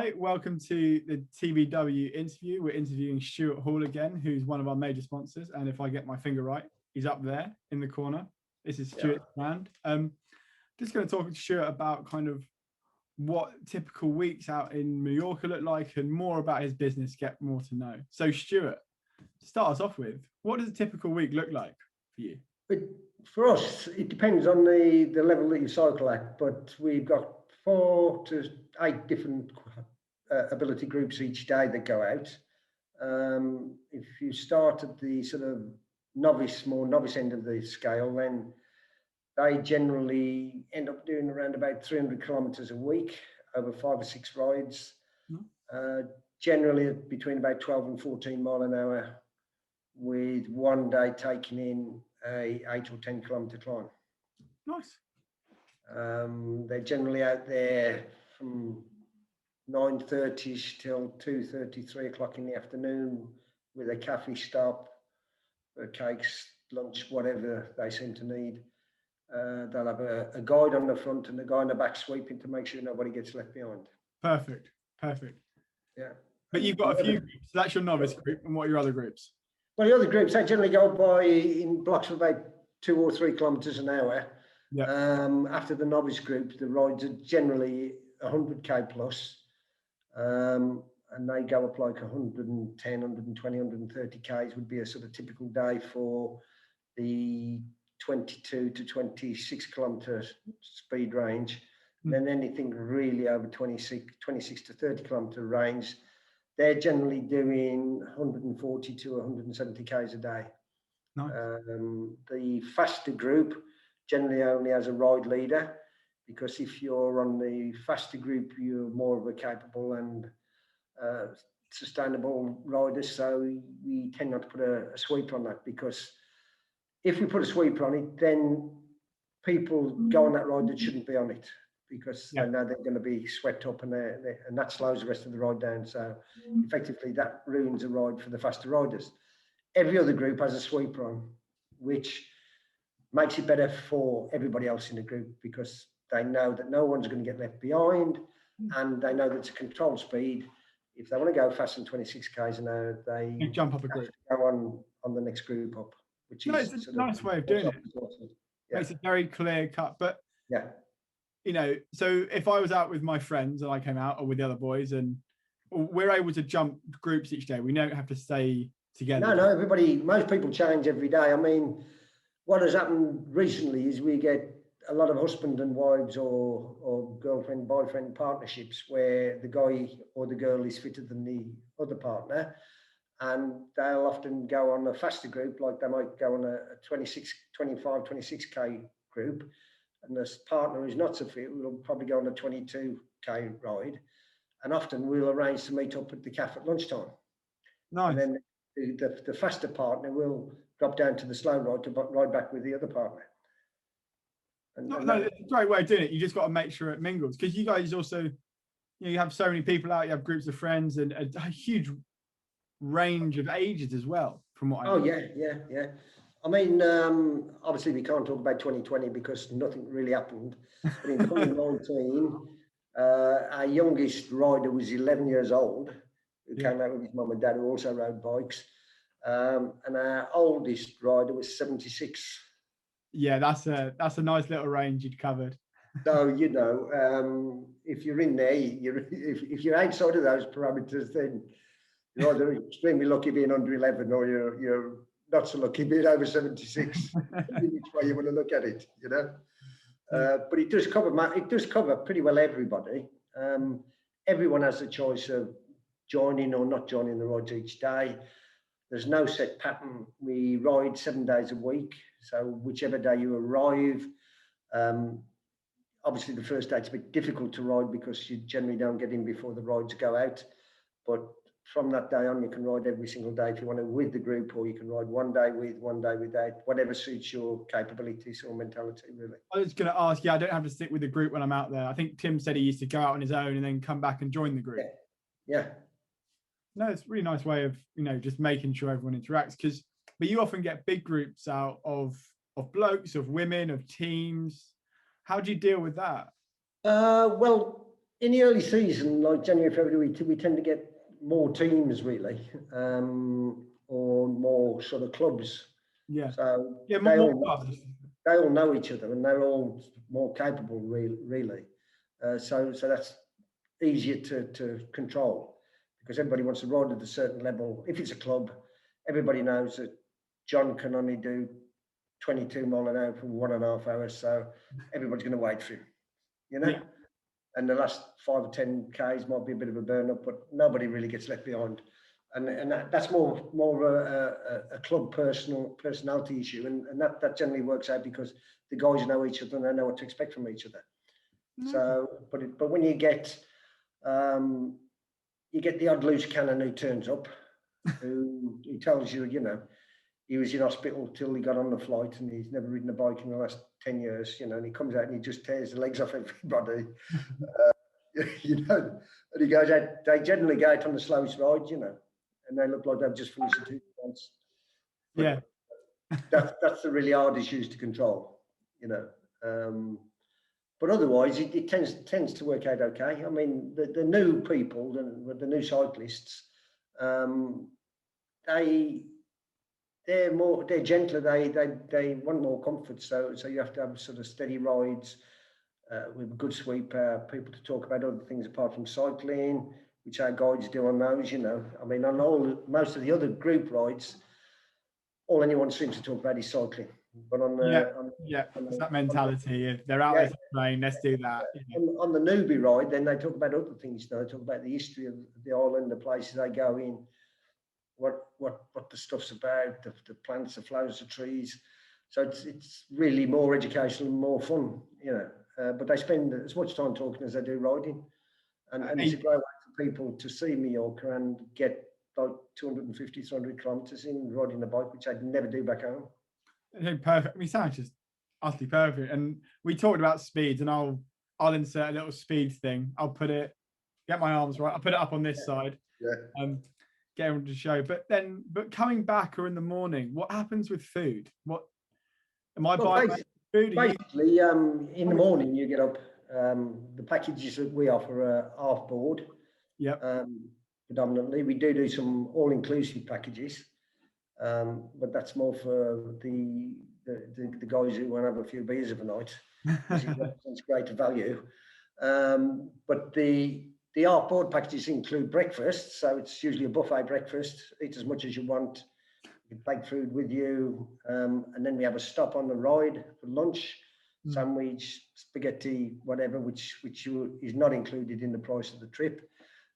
Hi, welcome to the TBW interview. We're interviewing Stuart Hall again, who's one of our major sponsors. And if I get my finger right, he's up there in the corner. This is Stuart's brand. Just going to talk to Stuart about kind of what typical weeks out in Mallorca look like and more about his business, get more to know. So Stuart, to start us off with, what does a typical week look like for you? For us, it depends on the level that you cycle at, but we've got 4 to 8 different ability groups each day that go out. If you start at the sort of more novice end of the scale, then they generally end up doing around about 300 kilometres a week over 5 or 6 rides, generally between about 12 and 14 mile an hour, with one day taking in a 8 or 10 kilometre climb. Nice. They're generally out there from 9:30 till 2:30, 3 o'clock in the afternoon with a cafe stop, cakes, lunch, whatever they seem to need. They'll have a guide on the front and a guy in the back sweeping to make sure nobody gets left behind. Perfect. Yeah. But you've got a few groups. So that's your novice group. And what are your other groups? Well, the other groups, they generally go by in blocks of about 2 or 3 kilometres an hour. Yep. After the novice group, the rides are generally 100k plus, and they go up like 110, 120, 130 k's would be a sort of typical day for the 22 to 26 kilometre speed range. And then anything really over 26 to 30 kilometre range, they're generally doing 140 to 170 k's a day. Nice. The faster group generally only has a ride leader, because if you're on the faster group, you're more of a capable and sustainable rider. So we tend not to put a sweeper on that, because if we put a sweeper on it, then people go on that ride that shouldn't be on it, because they know they're going to be swept up, and that slows the rest of the ride down. So effectively that ruins a ride for the faster riders. Every other group has a sweeper on, which makes it better for everybody else in the group, because they know that no one's going to get left behind, and they know that it's a controlled speed. If they want to go faster than 26 k's an hour, they jump up a group, go on the next group up, which is it's a nice way of doing it. Makes it very clear cut. But you know, so if I was out with my friends and I came out, or with the other boys, and we're able to jump groups each day, we don't have to stay together. No, most people change every day. I mean, what has happened recently is we get a lot of husband and wives or girlfriend, boyfriend partnerships where the guy or the girl is fitter than the other partner, and they'll often go on a faster group, like they might go on a 25, 26k group, and this partner who's not so fit will probably go on a 22k ride, and often we'll arrange to meet up at the cafe at lunchtime. Nice. And then the faster partner will drop down to the slow ride to ride back with the other partner. It's a great way of doing it. You just got to make sure it mingles, because you guys also, you have so many people out, you have groups of friends, and a huge range of ages as well, from what I know. Yeah. I mean, obviously we can't talk about 2020 because nothing really happened. But in 2019, our youngest rider was 11 years old, who came out with his mum and dad, who also rode bikes. And our oldest rider was 76. Yeah, that's a nice little range you'd covered. So, you know, if you're in there, if you're outside of those parameters, then you're either extremely lucky being under 11, or you're not so lucky being over 76. Which way you want to look at it, you know. But it does cover pretty well everybody. Everyone has the choice of joining or not joining the rides each day. There's no set pattern. We ride 7 days a week, so whichever day you arrive. Obviously the first day it's a bit difficult to ride because you generally don't get in before the rides go out, but from that day on you can ride every single day if you want to, with the group, or you can ride one day without, whatever suits your capabilities or mentality, really. I was going to ask, I don't have to stick with the group when I'm out there. I think Tim said he used to go out on his own and then come back and join the group. Yeah. No, it's a really nice way of, just making sure everyone interacts, but you often get big groups out of blokes, of women, of teams. How do you deal with that? Well, in the early season, like January, February, we tend to get more teams really, or more sort of clubs. Yeah. So Yeah, they more all know each other, and they're all more capable, really. So that's easier to control, because everybody wants to ride at a certain level. If it's a club, everybody knows that John can only do 22 mile an hour for 1.5 hours, so everybody's going to wait for him, you know. Yeah. And the last 5 or 10 Ks might be a bit of a burn up, but nobody really gets left behind. And that's more a club personality issue, and that generally works out because the guys know each other and they know what to expect from each other. Okay. So, but when you get the odd loose cannon who turns up, who tells you, you know, he was in hospital till he got on the flight and he's never ridden a bike in the last 10 years, you know, and he comes out and he just tears the legs off everybody. You know, and he goes out, they generally go out on the slowest ride, you know, and they look like they've just finished the 2 months. Yeah. That's the really hard issues to control, you know. But otherwise, it tends to work out okay. I mean, the new people, the new cyclists, they're gentler. They want more comfort. So you have to have sort of steady rides. With a good sweep, people to talk about other things apart from cycling, which our guides do on those, you know. I mean, on most of the other group rides, all anyone seems to talk about is cycling. But on it's that mentality. If they're out there to train, let's do that. On the newbie ride, then they talk about other things. You know, they talk about the history of the island, the places they go in, what the stuff's about, the plants, the flowers, the trees. So it's really more educational and more fun, you know. But they spend as much time talking as they do riding, and it's a great way for people to see Mallorca and get like 250, 300 kilometres in riding a bike, which I'd never do back home. Perfect. I mean, sounds just utterly perfect. And we talked about speeds, and I'll insert a little speed thing. I'll put it, get my arms right. I'll put it up on this side. Yeah. Get everyone to show. But coming back or in the morning, what happens with food? What am I buying food? Basically, in the morning you get up. The packages that we offer are half board. Yep. Predominantly, we do some all-inclusive packages, but that's more for the guys who want to have a few beers of a night, because it represents greater value. But the half-board packages include breakfast, so it's usually a buffet breakfast. Eat as much as you want. You can take food with you, and then we have a stop on the ride for lunch, sandwich, spaghetti, whatever, which is not included in the price of the trip.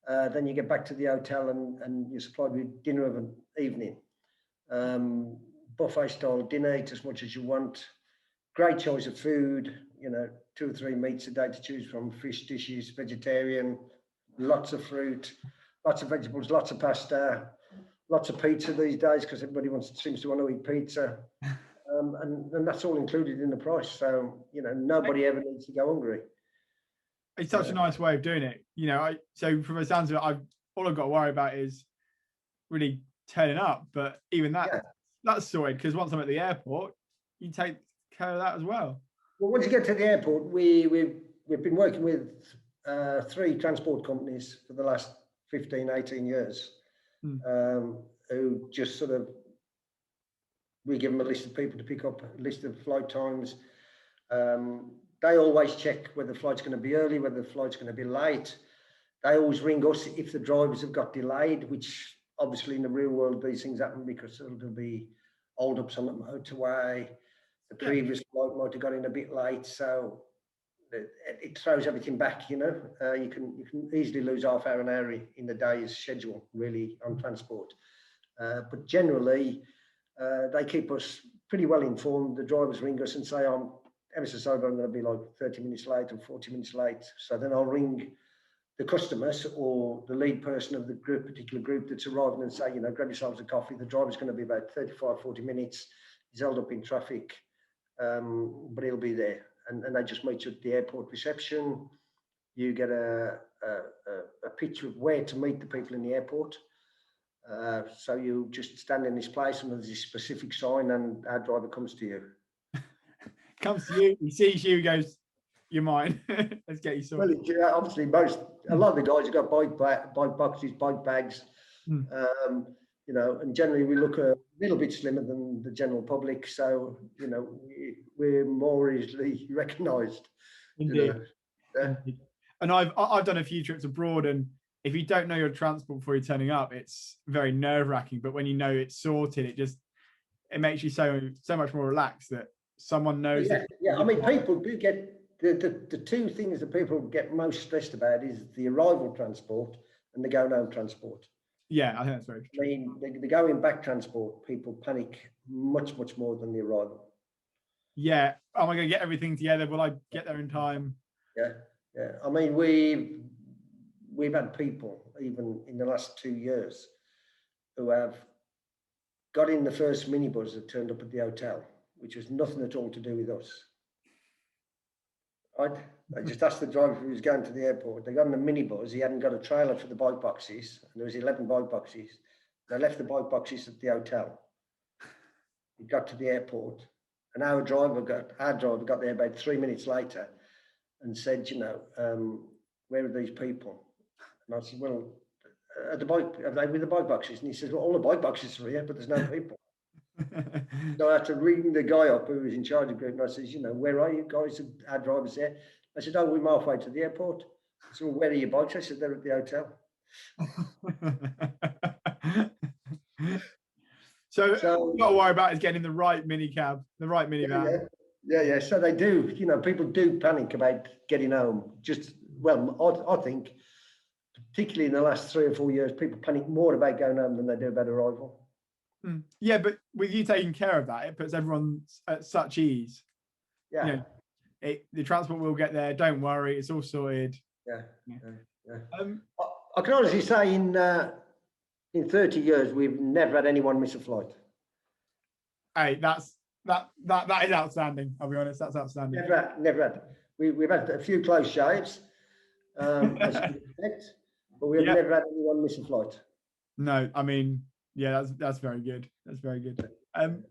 Then you get back to the hotel and you're supplied with dinner of an evening. Buffet style dinner, eat as much as you want. Great choice of food, you know, 2 or 3 meats a day to choose from, fish dishes, vegetarian, lots of fruit, lots of vegetables, lots of pasta, lots of pizza these days because everybody seems to want to eat pizza. And that's all included in the price. So, you know, nobody ever needs to go hungry. It's such a nice way of doing it. You know, so from the sounds of it, all I've got to worry about is really turning up. But even that's sorted, because once I'm at the airport, you take care of that as well. Well, once you get to the airport, we've been working with 3 transport companies for the last 15, 18 years, who just sort of, we give them a list of people to pick up, a list of flight times. They always check whether the flight's going to be early, whether the flight's going to be late. They always ring us if the drivers have got delayed, which obviously in the real world, these things happen because there'll be hold-ups on the motorway. The previous flight might have got in a bit late, so it throws everything back, you know. You can easily lose half hour, an hour in the day's schedule, really, on transport. But generally, they keep us pretty well informed. The drivers ring us and say, I'm ever so sorry, but I'm going to be like 30 minutes late or 40 minutes late. So then I'll ring the customers or the lead person of the particular group that's arriving and say, you know, grab yourselves a coffee. The driver's going to be about 35, 40 minutes. He's held up in traffic, but he'll be there. And they just meet you at the airport reception. You get a picture of where to meet the people in the airport. So you just stand in this place and there's this specific sign and our driver comes to you. Comes to you, he sees you, goes, you're mine. Let's get you Well, sorted. obviously, a lot of the guys have got bike boxes, bike bags, Mm. you know, and generally we look a little bit slimmer than the general public, so you know we're more easily recognised. You Indeed. know, yeah, Indeed. And I've done a few trips abroad, and if you don't know your transport before you're turning up, it's very nerve-wracking. But when you know it's sorted, it makes you so much more relaxed that someone knows yeah, that. yeah. I mean, people do get the two things that people get most stressed about is the arrival transport and the going home transport. Yeah, I think that's very I true. mean, the going back transport, people panic much more than the arrival. Yeah. Am I going to get everything together? Will I get there in time? Yeah, yeah. I mean, we've had people even in the last 2 years who have got in the first minibus that turned up at the hotel, which was nothing at all to do with us. Right? They just asked the driver who was going to the airport. They got in the minibus. He hadn't got a trailer for the bike boxes, and there was 11 bike boxes. They left the bike boxes at the hotel. He got to the airport, and our driver got there about 3 minutes later, and said, you know, where are these people? And I said, well, are they with the bike boxes? And he says, well, all the bike boxes are here, but there's no people. So I had to ring the guy up who was in charge of the group, and I says, you know, where are you guys? Our driver's there. I said, oh, we're halfway to the airport. I said, well, where are your bikes? I said, they're at the hotel. So So what you got to worry about is getting the right minicab, the right minivan. yeah. So they do, you know, people do panic about getting home. I think, particularly in the last 3 or 4 years, people panic more about going home than they do about arrival. Yeah, but with you taking care of that, it puts everyone at such ease. Yeah. You know, the transport will get there. Don't worry, it's all sorted. Yeah. Yeah. I can honestly say in 30 years, we've never had anyone miss a flight. Hey, that is outstanding. I'll be honest, that's outstanding. Never had. We've had a few close shaves, as you would expect, but we have never had anyone miss a flight. No, I mean, yeah, that's very good. That's very good. And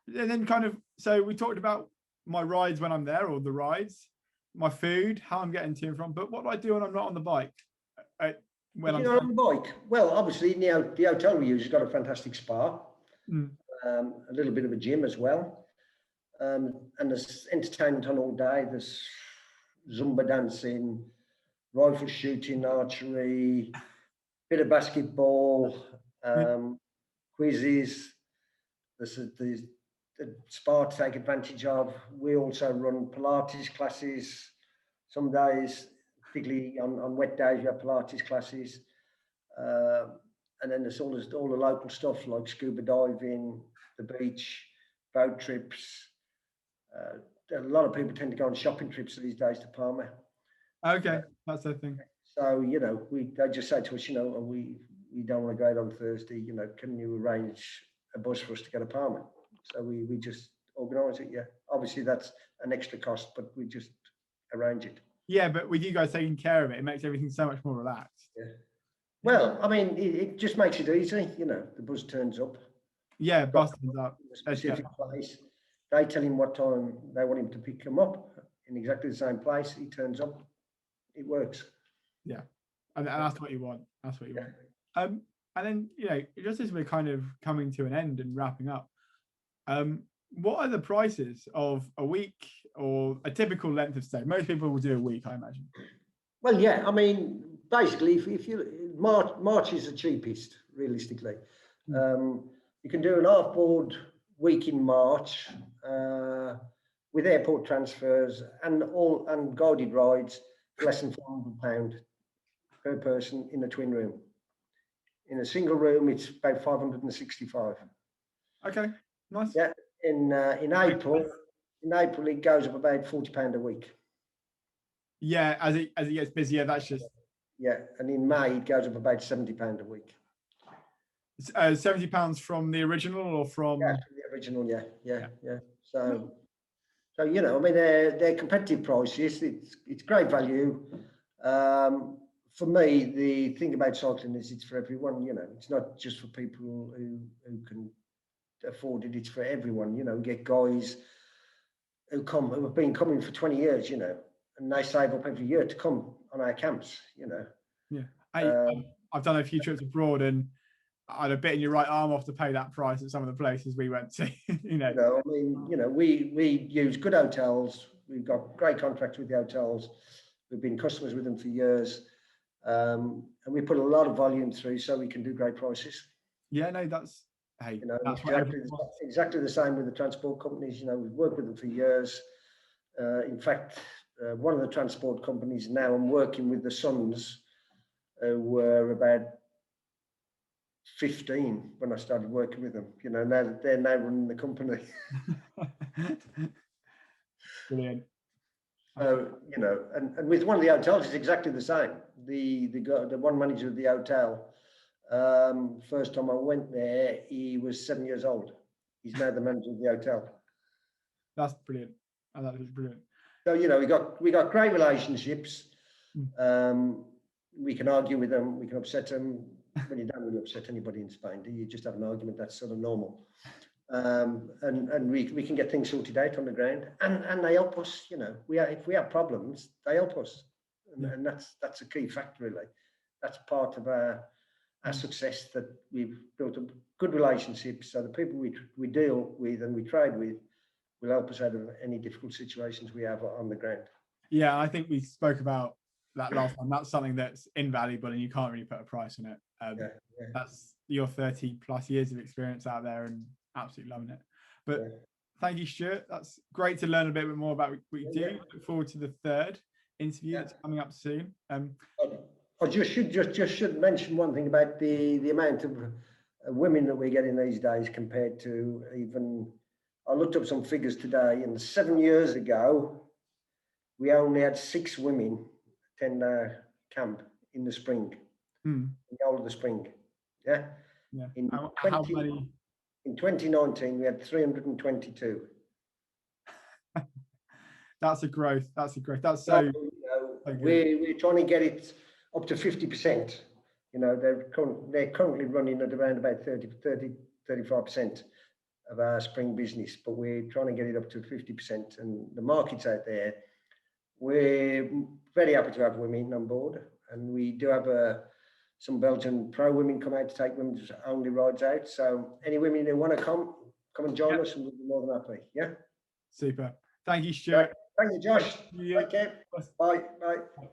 then kind of, so we talked about my rides when I'm there, or the rides, my food, how I'm getting to and from. But what do I do when I'm not on the bike? When I'm on the bike, well, obviously, the hotel we use has got a fantastic spa, a little bit of a gym as well, and there's entertainment on all day. There's Zumba dancing, rifle shooting, archery, bit of basketball, quizzes. There's the spa to take advantage of. We also run Pilates classes. Some days, particularly on wet days, you have Pilates classes. And then there's all the local stuff like scuba diving, the beach, boat trips. A lot of people tend to go on shopping trips these days to Palma. Okay, that's the thing. So, you know, they just say to us, you know, we don't want to go out on Thursday, you know, can you arrange a bus for us to go to Palma? So we just organise it, yeah. Obviously, that's an extra cost, but we just arrange it. Yeah, but with you guys taking care of it, it makes everything so much more relaxed. Yeah. Well, I mean, it just makes it easy, you know. The bus turns up. Yeah, bus turns up. A specific place. They tell him what time they want him to pick him up in exactly the same place. He turns up. It works. Yeah, and that's what you want. That's what you want. And then, you know, just as we're kind of coming to an end and wrapping up, what are the prices of a week or a typical length of stay? Most people will do a week, I imagine. Well, yeah, I mean, basically, if you March is the cheapest, realistically. You can do an half-board week in March with airport transfers and guided rides for less than £400 per person in a twin room. In a single room, it's about 565. Okay, nice. Yeah, in April, it goes up about £40 a week. Yeah, as it gets busier, that's just. Yeah, and in May it goes up about £70 a week. £70 from the original or from? Yeah, from the original. Yeah. So you know, I mean, they're competitive prices. It's great value. For me, the thing about cycling is it's for everyone. You know, it's not just for people who can afford it. It's for everyone. You know, we get guys who have been coming for 20 years. You know, and they save up every year to come on our camps, you know. Yeah, I've done a few trips abroad, and I'd have bitten your right arm off to pay that price at some of the places we went to. You know, I mean, you know, we use good hotels. We've got great contracts with the hotels. We've been customers with them for years, and we put a lot of volume through so we can do great prices. Yeah, no, that's, hey, you know, that's exactly the same with the transport companies. You know, we've worked with them for years. In fact, one of the transport companies now, I'm working with the sons, were about 15 when I started working with them. You know, now they're now running the company. Brilliant. So, you know, and with one of the hotels, it's exactly the same. The one manager of the hotel, first time I went there, he was 7 years old. He's now the manager of the hotel. That's brilliant. Oh, that is brilliant. So, you know, we got great relationships. We can argue with them. We can upset them. When you don't really upset anybody in Spain, do you? Just have an argument. That's sort of normal. And we can get things sorted out on the ground, and they help us. You know, if we have problems, they help us, and that's a key factor, really. That's part of our success, that we've built a good relationship. So the people we deal with and we trade with will help us out of any difficult situations we have on the ground. Yeah, I think we spoke about that last time. That's something that's invaluable, and you can't really put a price on it. That's your 30 plus years of experience out there, and absolutely loving it. But thank you, Stuart. That's great to learn a bit more about what you do. Look forward to the third interview that's coming up soon. I just should mention one thing about the amount of women that we're getting these days compared to even. I looked up some figures today, and 7 years ago, we only had 6 women attend our camp in the spring, in the whole of the spring. Yeah. How many? In 2019, we had 322. That's a growth. That's so. So, you know, we're trying to get it up to 50%. You know, they're currently running at around about 35% of our spring business, but we're trying to get it up to 50%. And the market's out there. We're very happy to have women on board, and we do have some Belgian pro women come out to take women's only rides out. So any women who want to come and join us, and we'll be more than happy. Yeah. Super. Thank you, Stuart. Thank you, Josh. Take care. Bye. Bye.